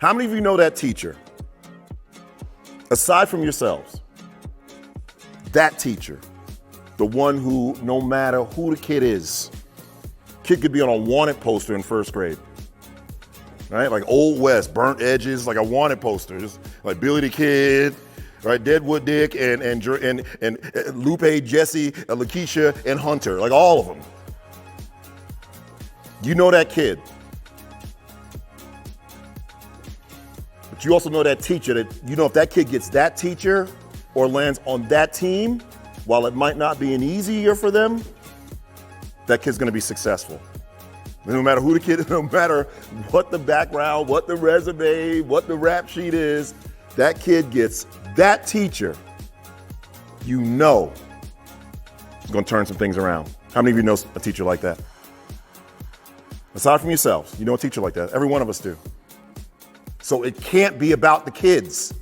How many of you know that teacher? Aside from yourselves, that teacher, the one who, no matter who the kid is, kid could be on a wanted poster in first grade, right? Like Old West, burnt edges, like a wanted poster, just like Billy the Kid, right? Deadwood Dick and Lupe, Jesse, Lakeisha, and Hunter, like all of them. You know that kid. But you also know that teacher that, you know, if that kid gets that teacher or lands on that team, while it might not be an easy year for them, that kid's gonna be successful. No matter who the kid is, no matter what the background, what the resume, what the rap sheet is, that kid gets that teacher, you know, is gonna turn some things around. How many of you know a teacher like that? Aside from yourselves, you know a teacher like that. Every one of us do. So it can't be about the kids.